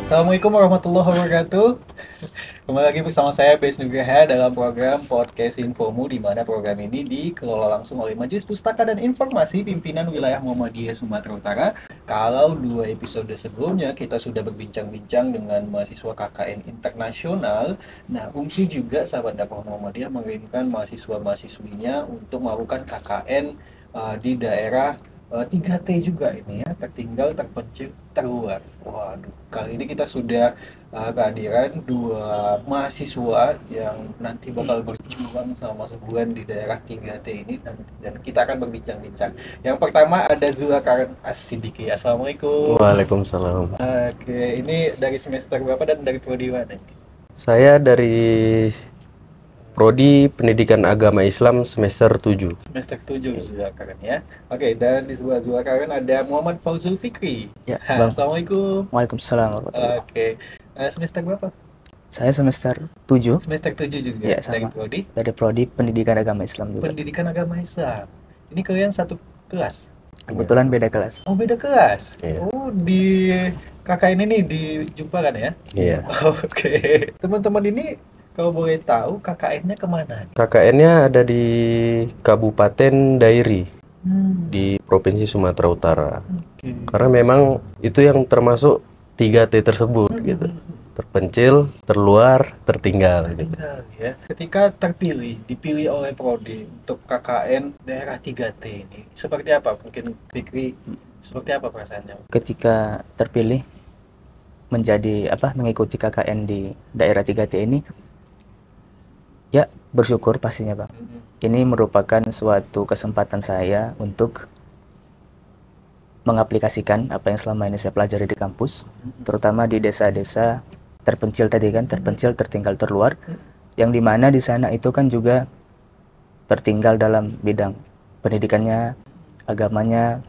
Assalamualaikum warahmatullahi wabarakatuh. Kembali lagi bersama saya Bes Nugraha dalam program Podcast Infomu, di mana program ini dikelola langsung oleh Majelis Pustaka dan Informasi Pimpinan Wilayah Muhammadiyah Sumatera Utara. Kalau 2 episode sebelumnya kita sudah berbincang-bincang dengan mahasiswa KKN internasional. Nah, UMSI juga sahabat dakwah Muhammadiyah mengirimkan mahasiswa-mahasiswinya untuk melakukan KKN di daerah 3T juga ini ya, tertinggal, terpencil, terluar. Waduh, kali ini kita sudah kehadiran 2 mahasiswa yang nanti bakal berjuang selama sebulan di daerah 3T ini, dan kita akan berbincang-bincang. Yang pertama ada Zulkarnain As-Siddiqi. Assalamualaikum. Waalaikumsalam. Oke, ini dari semester berapa dan dari prodi mana? Saya dari Prodi Pendidikan Agama Islam semester 7. Semester 7 Zulkarnain ya. Oke, dan di sebelah Zulkarnain ada Muhammad Fauzul Fikri. Ya, Bang. Assalamualaikum. Waalaikumsalam warahmatullahi. Oke, semester berapa? Saya semester 7 Semester 7 juga. Ya, Dari sama. prodi dari Prodi Pendidikan Agama Islam juga. Pendidikan Agama Islam. Ini kalian satu kelas? Kebetulan beda kelas. Oh, beda kelas. Iya. Oh, di KKN ini dijumpakan ya? Iya. Oke. Teman-teman ini kalau boleh tahu KKN-nya kemana? KKN-nya ada di Kabupaten Dairi Hmm, di Provinsi Sumatera Utara. oke. Karena memang itu yang termasuk 3T tersebut gitu. Terpencil, terluar, tertinggal gitu. Tinggal ya. Ketika dipilih oleh Prodi untuk KKN daerah 3T ini, seperti apa? Mungkin Fikri, seperti apa perasaannya? Ketika terpilih mengikuti KKN di daerah 3T ini, ya bersyukur pastinya, Bang. Ini merupakan suatu kesempatan saya untuk mengaplikasikan apa yang selama ini saya pelajari di kampus, terutama di desa-desa terpencil tadi kan, terpencil, tertinggal, terluar, yang dimana di sana itu kan juga tertinggal dalam bidang pendidikannya, agamanya,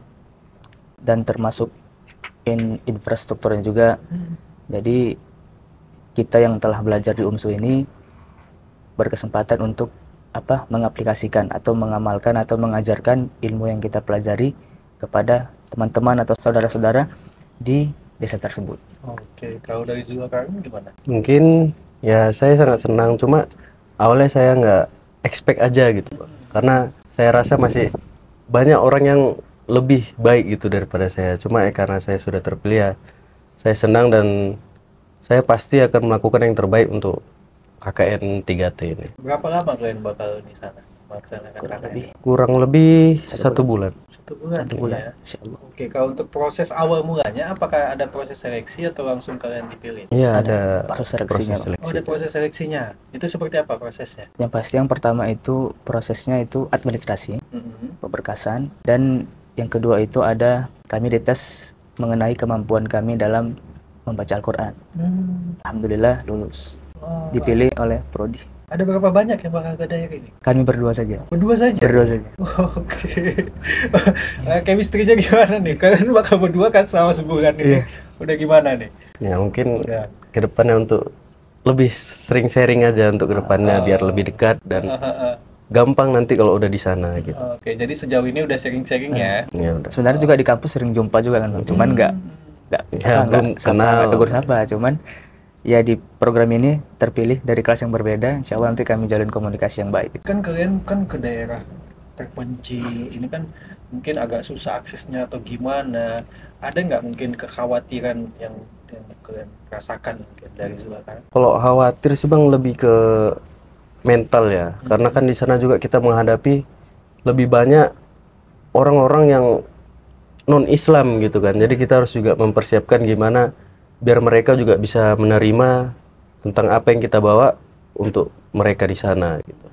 dan termasuk infrastrukturnya juga. Jadi kita yang telah belajar di UMSU ini berkesempatan untuk mengaplikasikan atau mengamalkan atau mengajarkan ilmu yang kita pelajari kepada teman-teman atau saudara-saudara di desa tersebut. Oke, kalau dari Zulkarnain gimana? Mungkin ya saya sangat senang, cuma awalnya saya nggak expect aja gitu, Pak. Karena saya rasa masih banyak orang yang lebih baik gitu daripada saya. Cuma karena saya sudah terpilih ya, saya senang dan saya pasti akan melakukan yang terbaik untuk KKN 3T ini. Berapa lama kalian bakal di sana melaksanakan KKN? Kurang lebih 1 bulan. 1 bulan. 1 bulan, Ya. insya Allah. Oke, kalau untuk proses awal mulanya, apakah ada proses seleksi atau langsung kalian dipilih? Iya, Ada ada proses seleksinya, Pak. Oh, ada proses seleksinya. Itu seperti apa prosesnya? Yang pasti yang pertama itu prosesnya itu administrasi, Mhm. pemberkasan, dan yang kedua itu ada kami dites mengenai kemampuan kami dalam membaca Al-Quran. Alhamdulillah lulus, Oh, dipilih oleh Prodi. ada berapa banyak yang bakal ke daerah ini? Kami berdua saja. Berdua saja? Berdua saja. Oke. Chemistry-nya gimana nih? Kalian bakal berdua kan selama sebulan ini? Iya. Udah gimana nih? Ya mungkin Udah. kedepannya untuk lebih sering sharing aja untuk kedepannya biar lebih dekat dan gampang nanti kalau udah di sana gitu. Oke, jadi sejauh ini udah sharing-sharing ya? Ya udah. Sebenarnya juga di kampus sering jumpa juga kan, Bang. Cuman nggak Ya, belum kenal. tegur sapa. Cuman ya di program ini terpilih dari kelas yang berbeda. Insya Allah nanti kami jalin komunikasi yang baik. Kan kalian kan ke daerah terpencil, ini kan mungkin agak susah aksesnya atau gimana? Ada nggak mungkin kekhawatiran yang kalian rasakan mungkin dari Zulkarnain? Kalau khawatir sih Bang lebih ke mental ya, karena kan di sana juga kita menghadapi lebih banyak orang-orang yang non-Islam gitu kan. Jadi kita harus juga mempersiapkan gimana biar mereka juga bisa menerima tentang apa yang kita bawa untuk mereka di sana gitu.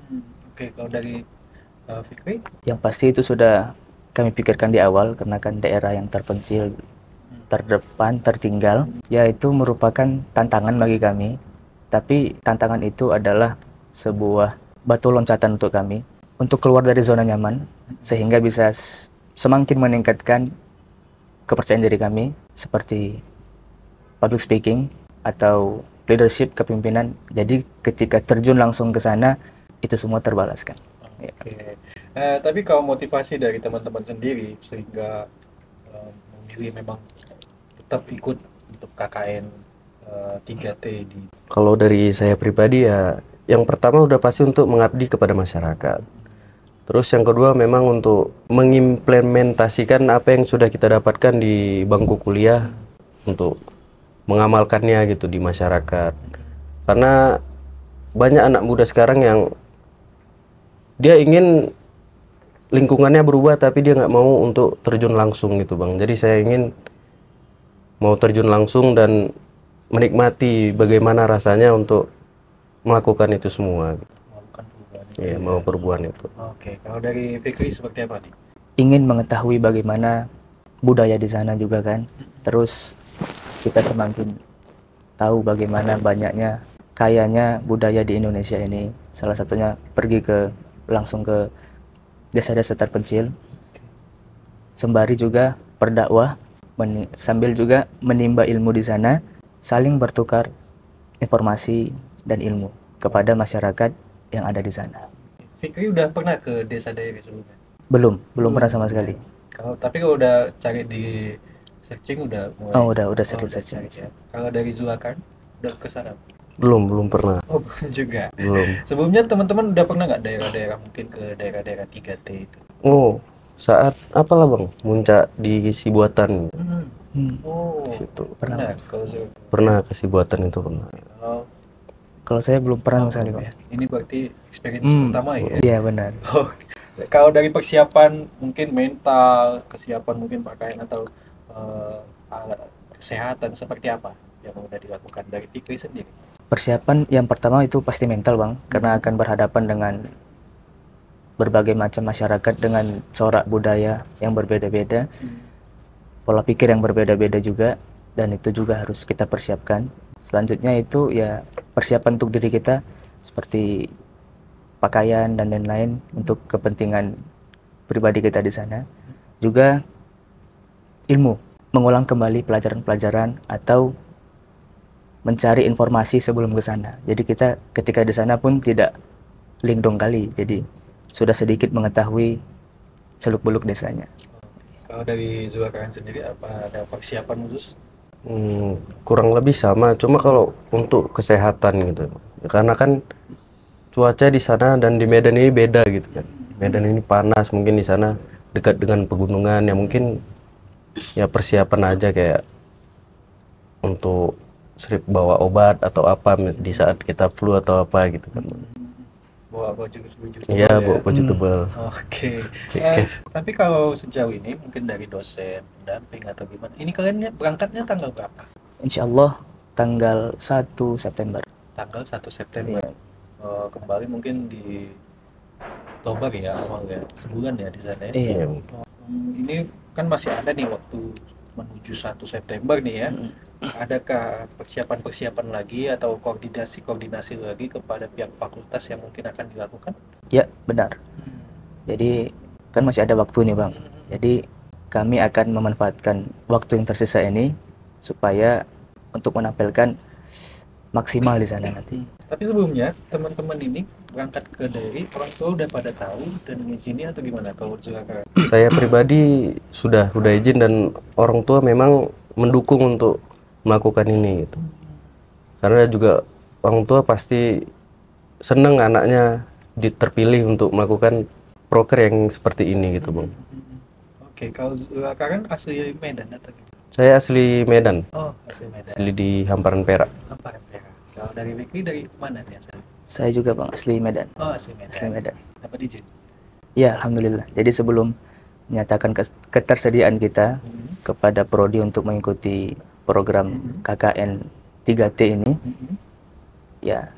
Oke, kalau dari Fikri? Yang pasti itu sudah kami pikirkan di awal, karena kan daerah yang terpencil, terdepan, tertinggal, yaitu merupakan tantangan bagi kami. Tapi tantangan itu adalah sebuah batu loncatan untuk kami untuk keluar dari zona nyaman, sehingga bisa semakin meningkatkan kepercayaan diri kami seperti public speaking atau leadership, kepemimpinan. Jadi ketika terjun langsung ke sana, itu semua terbalaskan. Oke. Tapi kalau motivasi dari teman-teman sendiri sehingga memilih memang tetap ikut untuk KKN 3T di Kalau dari saya pribadi ya, yang pertama udah pasti untuk mengabdi kepada masyarakat. Terus yang kedua memang untuk mengimplementasikan apa yang sudah kita dapatkan di bangku kuliah untuk mengamalkannya gitu di masyarakat. Karena banyak anak muda sekarang yang dia ingin lingkungannya berubah tapi dia nggak mau untuk terjun langsung gitu Bang. Jadi saya ingin mau terjun langsung dan menikmati bagaimana rasanya untuk melakukan itu semua. melakukan perubahan itu. Iya, mau perubahan itu. Oke, kalau dari Fikri seperti apa nih? Ingin mengetahui bagaimana budaya di sana juga kan. Terus kita semakin tahu bagaimana banyaknya kayanya budaya di Indonesia ini. Salah satunya pergi langsung ke desa-desa terpencil. Sembari juga berdakwah sambil juga menimba ilmu di sana, saling bertukar informasi dan ilmu kepada masyarakat yang ada di sana. Fikri udah pernah ke desa daerah sebelumnya? Belum pernah sama sekali. Tapi kalau udah cari di searching udah mulai. Oh, udah sering udah searching. cari ya. Kalau dari Zulkarnain udah ke sana? Belum pernah. Oh, belum juga. Belum. Sebelumnya teman-teman udah pernah nggak daerah-daerah mungkin ke daerah-daerah 3T itu? Oh, saat apalah Bang? Muncak di Sibuatan Oh, di situ. pernah. Kalau Zul- Pernah ke Sibuatan itu pernah. kalau Kalau saya belum pernah sama sekali, Pak. ya, ini berarti experience pertama ya? Iya, benar. Oh, kalau dari persiapan mungkin mental, kesiapan mungkin pakaian atau alat kesehatan seperti apa yang udah dilakukan dari Fikri sendiri? Persiapan yang pertama itu pasti mental, Bang, karena akan berhadapan dengan berbagai macam masyarakat dengan corak budaya yang berbeda-beda, pola pikir yang berbeda-beda juga, dan itu juga harus kita persiapkan. Selanjutnya itu ya persiapan untuk diri kita seperti pakaian dan lain-lain untuk kepentingan pribadi kita di sana. Juga ilmu, mengulang kembali pelajaran-pelajaran atau mencari informasi sebelum ke sana. Jadi kita ketika di sana pun tidak linglung kali. Jadi sudah sedikit mengetahui seluk-beluk desanya. Kalau dari Zulkarnain sendiri apa ada persiapan khusus? Kurang lebih sama, cuma kalau untuk kesehatan gitu. Karena kan cuaca di sana dan di Medan ini beda gitu kan. Medan ini panas, mungkin di sana dekat dengan pegunungan ya mungkin ya persiapan aja kayak untuk bawa obat atau apa di saat kita flu atau apa gitu kan. Bawa baju Iya, bawa baju tebal. Oke. Cekes. Tapi kalau sejauh ini mungkin dari dosen, pendamping atau gimana? Ini kalian berangkatnya tanggal berapa? Insya Allah tanggal 1 September. Tanggal 1 September. Iya. Kembali mungkin di Tobar ya awal ya, sebulan ya di sana ya. Iya. Ini kan masih ada nih waktu menuju 1 September nih ya. Adakah persiapan-persiapan lagi atau koordinasi lagi kepada pihak fakultas yang mungkin akan dilakukan? Ya, benar. Jadi kan masih ada waktu nih, Bang. Jadi kami akan memanfaatkan waktu yang tersisa ini supaya untuk menampilkan maksimal di sana nanti. Tapi sebelumnya teman-teman ini berangkat ke daerah, orang tua udah pada tahu dan ngizini atau gimana kalau Zulkarnain? Saya pribadi sudah izin dan orang tua memang mendukung untuk melakukan ini gitu. Karena juga orang tua pasti senang anaknya terpilih untuk melakukan proker yang seperti ini gitu, Bang. Oke, kalau Zulkarnain asli Medan atau gimana? Saya asli Medan, Oh, asli Medan. asli di Hamparan Perak. Apa ya? Kalau dari Fikri dari mana nih asal? Saya juga, Bang, asli Medan. Oh, asli Medan. Asli Medan. Dapat izin? Ya, alhamdulillah. Jadi sebelum menyatakan ketersediaan kita kepada prodi untuk mengikuti program KKN 3T ini, ya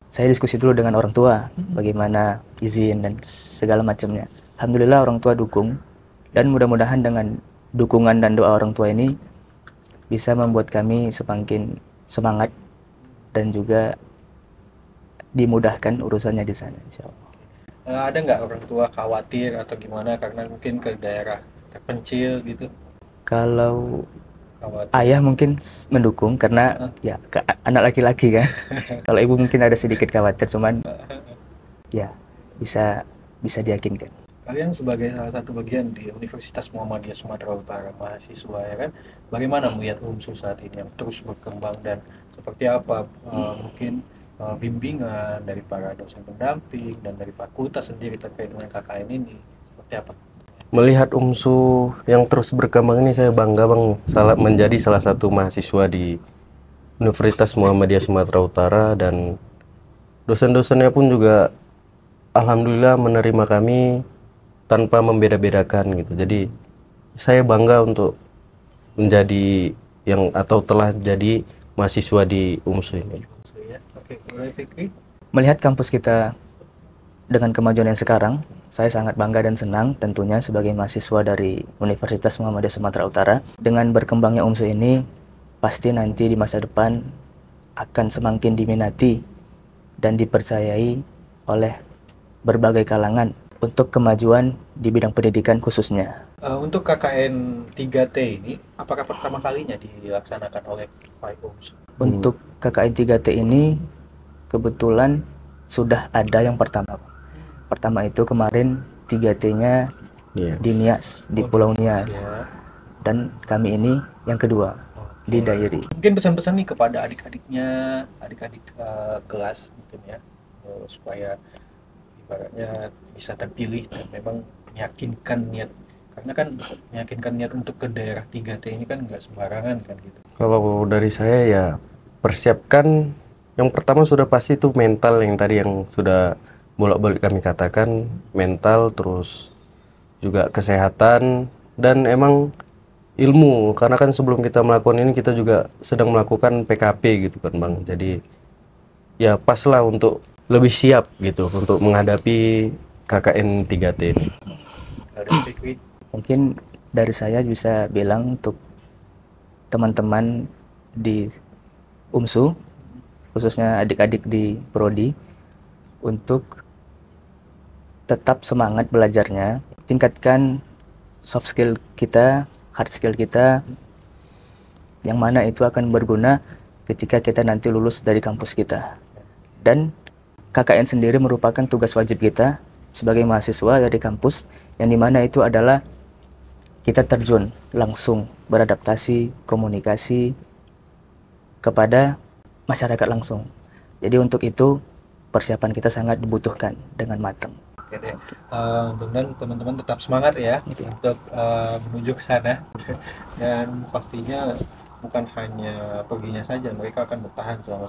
saya diskusi dulu dengan orang tua bagaimana izin dan segala macamnya. Alhamdulillah orang tua dukung, dan mudah-mudahan dengan dukungan dan doa orang tua ini bisa membuat kami semakin semangat dan juga dimudahkan urusannya di sana, insya Allah. Ada nggak orang tua khawatir atau gimana karena mungkin ke daerah terpencil gitu? Kalau Khawatir. ayah mungkin mendukung karena ya anak laki-laki kan. Kalau ibu mungkin ada sedikit khawatir, cuman ya bisa diyakinkan. Kalian sebagai salah satu bagian di Universitas Muhammadiyah Sumatera Utara, mahasiswa ya kan, bagaimana melihat UMSU saat ini yang terus berkembang dan seperti apa mungkin bimbingan dari para dosen pendamping dan dari fakultas sendiri terkait dengan KKN ini, seperti apa? Melihat UMSU yang terus berkembang ini saya bangga Bang, menjadi salah satu mahasiswa di Universitas Muhammadiyah Sumatera Utara, dan dosen-dosennya pun juga alhamdulillah menerima kami tanpa membeda-bedakan gitu. Jadi saya bangga untuk menjadi atau telah jadi mahasiswa di UMSU ini. Ya, oke, mulai Fikri. Melihat kampus kita dengan kemajuan yang sekarang, saya sangat bangga dan senang tentunya sebagai mahasiswa dari Universitas Muhammadiyah Sumatera Utara. Dengan berkembangnya UMSU ini, pasti nanti di masa depan akan semakin diminati dan dipercayai oleh berbagai kalangan untuk kemajuan di bidang pendidikan khususnya. Untuk KKN 3T ini, apakah pertama kalinya dilaksanakan oleh UMSU? Untuk KKN 3T ini kebetulan sudah ada yang pertama. Pertama itu kemarin 3T-nya di Nias, di Pulau Nias. Ya. Dan kami ini yang kedua di Dairi. Mungkin pesan-pesan nih kepada adik-adiknya, adik-adik kelas mungkin ya, supaya ibaratnya bisa terpilih dan memang meyakinkan niat, karena kan meyakinkan niat untuk ke daerah 3T ini kan nggak sembarangan kan gitu. Kalau dari saya ya, persiapkan yang pertama sudah pasti itu mental, yang tadi yang sudah bolak-balik kami katakan, mental, terus juga kesehatan, dan emang ilmu, karena kan sebelum kita melakukan ini kita juga sedang melakukan PKP gitu kan Bang. Jadi ya paslah untuk lebih siap gitu untuk menghadapi KKN 3T ini. Ada Fikri. Mungkin dari saya bisa bilang untuk teman-teman di UMSU, khususnya adik-adik di Prodi, untuk tetap semangat belajarnya, tingkatkan soft skill kita, hard skill kita, yang mana itu akan berguna ketika kita nanti lulus dari kampus kita. Dan KKN sendiri merupakan tugas wajib kita sebagai mahasiswa dari kampus, yang dimana itu adalah kita terjun langsung beradaptasi, komunikasi kepada masyarakat langsung. Jadi untuk itu persiapan kita sangat dibutuhkan dengan matang. Oke deh. Mudah-mudahan teman-teman tetap semangat ya untuk menuju ke sana, dan pastinya bukan hanya perginya saja, mereka akan bertahan selama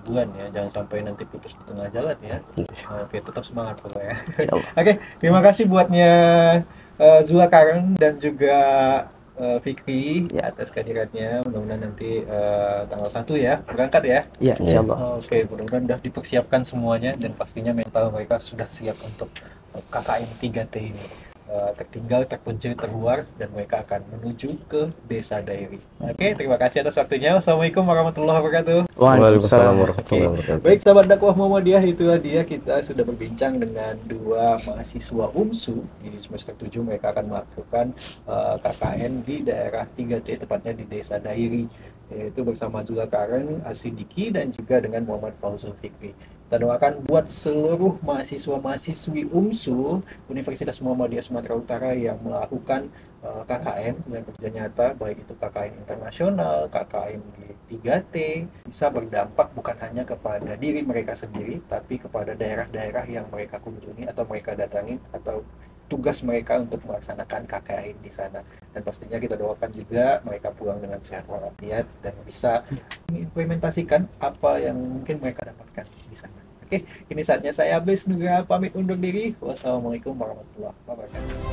sebulan ya, jangan sampai nanti putus di tengah jalan ya. Oke, tetap semangat pokoknya. Oke, terima kasih buatnya Zula Karen dan juga Fikri atas kehadirannya. Mudah-mudahan nanti tanggal 1 ya berangkat ya. Iya, insyaallah. Oke, mudah-mudahan sudah dipersiapkan semuanya dan pastinya mental mereka sudah siap untuk KKN 3T ini. Tertinggal, terpencil, terluar, dan mereka akan menuju ke Desa Dairi. Oke, terima kasih atas waktunya. Wassalamualaikum warahmatullahi wabarakatuh. Waalaikumsalam warahmatullahi wabarakatuh. Baik, sahabat dakwah Muhammadiyah, itulah dia, kita sudah berbincang dengan dua mahasiswa UMSU di semester 7. Mereka akan melakukan KKN di daerah 3T, tepatnya di Desa Dairi, yaitu bersama Zula Karen, Asidiki, dan juga dengan Muhammad Fauzul Fikri. Kita doakan buat seluruh mahasiswa-mahasiswi UMSU Universitas Muhammadiyah Sumatera Utara yang melakukan KKN yang kerja nyata, baik itu KKN internasional, KKN di 3T, bisa berdampak bukan hanya kepada diri mereka sendiri, tapi kepada daerah-daerah yang mereka kunjungi atau mereka datangi, atau tugas mereka untuk melaksanakan KKN di sana. Dan pastinya kita doakan juga mereka pulang dengan sehat walafiat dan bisa mengimplementasikan apa yang mungkin mereka dapatkan di sana. Oke, ini saatnya saya Abis Nugra pamit undur diri. Wassalamualaikum warahmatullahi wabarakatuh.